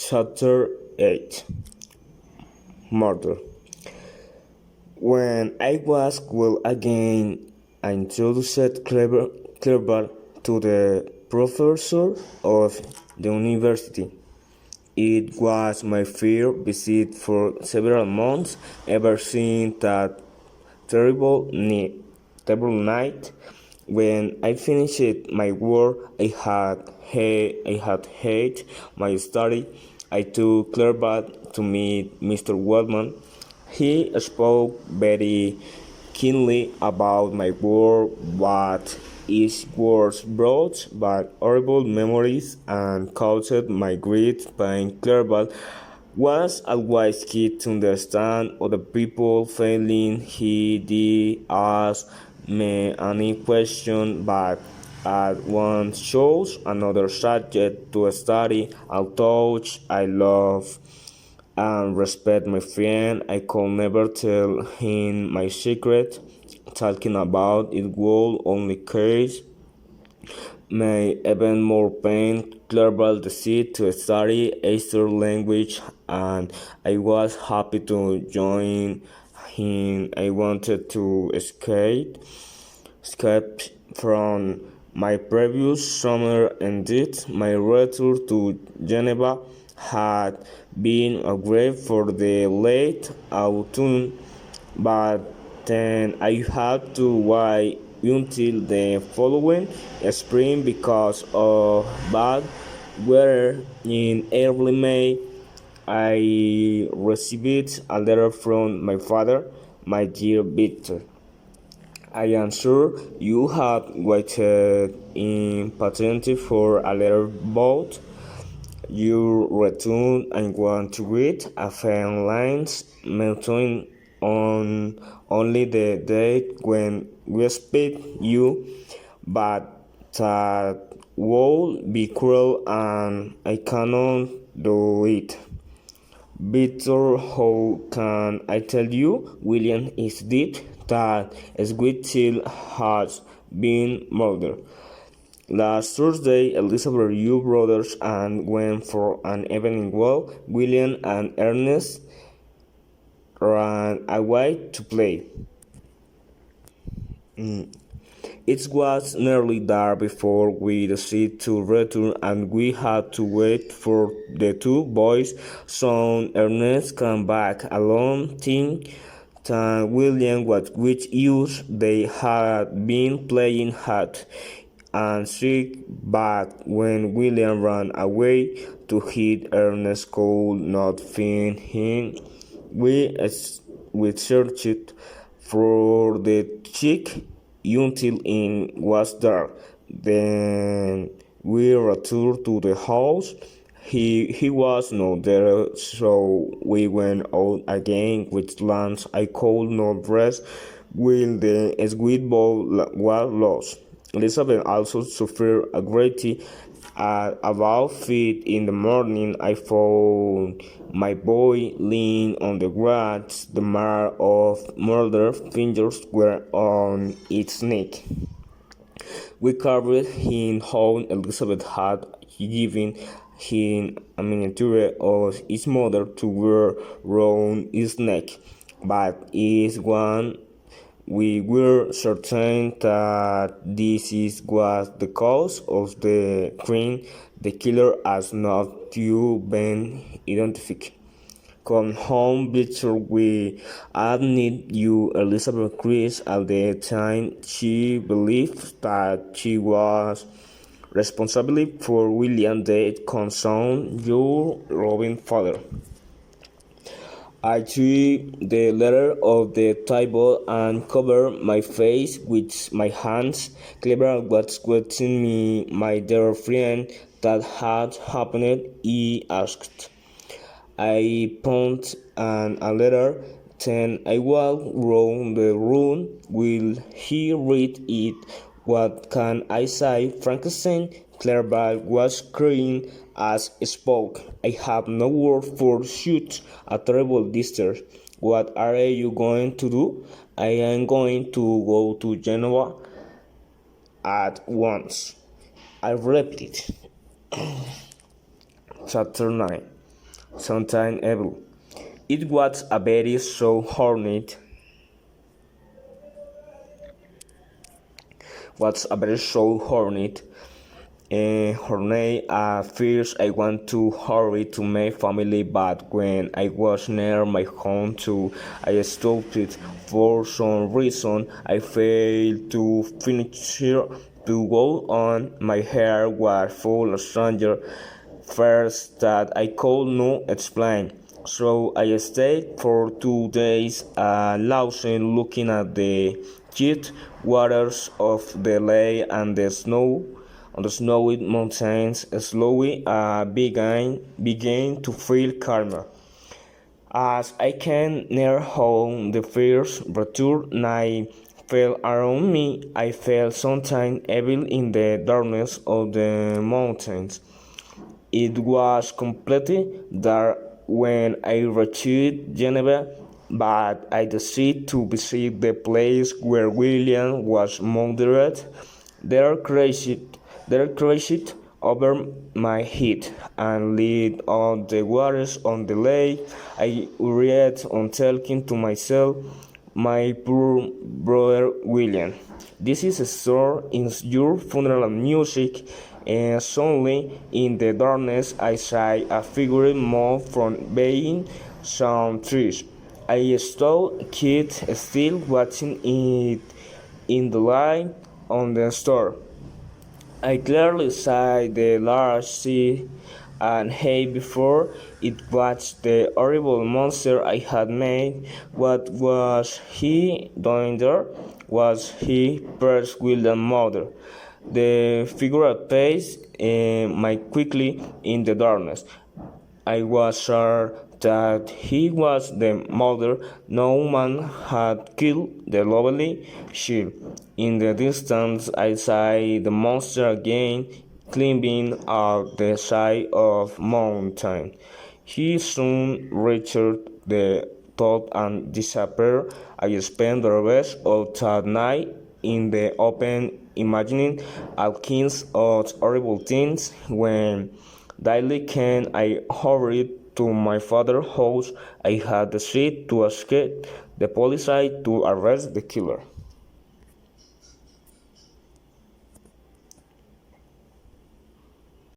Chapter 8 Murder. When I was well again, I introduced Clever to the professor of the university. It was my first visit for several months ever since that terrible night. When I finished my work, I had hate my study. I took Clear to meet Mr. Waldman. He spoke very keenly about my work, but his words brought back horrible memories and caused my great pain. Clearball was always key to understand other people feeling. He did ask me any question, but at once chose another subject to study. Although I love and respect my friend, I could never tell him my secret. Talking about it would only cause me even more pain. Clearly decided to study Eastern language, and I was happy to join him. I wanted to escape from my previous summer. Indeed, my return to Geneva had been great for the late autumn, but then I had to wait until the following spring because of bad weather. In early May, I received a letter from my father. My dear Victor, I am sure you have waited impatiently for a letter about your return. I want to read a few lines mentioning on only the date when we expect you, but that would be cruel and I cannot do it. Victor, how can I tell you? William is dead. That sweet child has been murdered. Last Thursday, Elizabeth, you brothers, and went for an evening walk. William and Ernest ran away to play. It was nearly dark before we decided to return, and we had to wait for the two boys. Soon Ernest came back alone, thinking that William was with use. They had been playing hide and seek, but when William ran away to hide, Ernest could not find him. We searched for the chick until it was dark. Then we returned to the house. He was not there, so we went out again with lamps. I could not rest while the sweet bowl was lost. Elizabeth also suffered a great deal. At about 5 in the morning, I found my boy lying on the grass. The mark of murder fingers were on its neck. We carried him home. Elizabeth had given him a miniature of his mother to wear round his neck, but is one we were certain that was the cause of the crime. The killer has not yet been identified. Come home, Victor. We admit you, Elizabeth Chris. At the time, she believed that she was responsible for William's death. Concern your loving father. I took the letter off the table and covered my face with my hands. Clever was questioning me, my dear friend, that had happened, he asked. I punched a letter, then I walked round the room. Will he read it? What can I say? Frankenstein, Clairval was crying as he spoke. I have no word for such a terrible disaster. What are you going to do? I am going to go to Genoa at once. I repeated. Chapter 9 sometimes evil. It was a very so hornet was a very so hornet Hornet. At first, I want to hurry to my family, but when I was near my home, too, I stopped it. For some reason, I failed to finish here. To go on, my hair was full of stranger first that I could not explain. So I stayed for 2 days, lost looking at the jet waters of the lake and the snow on the snowy mountains. Slowly began to feel calmer. As I came near home, the first return night fell around me. I felt something evil in the darkness of the mountains. It was completely dark when I reached Geneva, but I decided to visit the place where William was murdered. There crashed, there crashed over my head and lit on the waters on the lake. I hurried on talking to myself, my poor brother William. This is a story in your funeral music, and suddenly in the darkness I saw a figure move from behind some trees. I stood kid still watching it in the light on the store. I clearly saw the large sea and hay before it was the horrible monster I had made. What was he doing there? Was he Per's William mother? The figure appeared my quickly in the darkness. I was sure that he was the mother. No man had killed the lovely child. In the distance, I saw the monster again, climbing up the side of mountain. He soon reached the top and disappeared. I spent the rest of that night in the open, imagining all kinds of horrible things. When daily came, I hurried to my father's house. I had decided to escape the police to arrest the killer.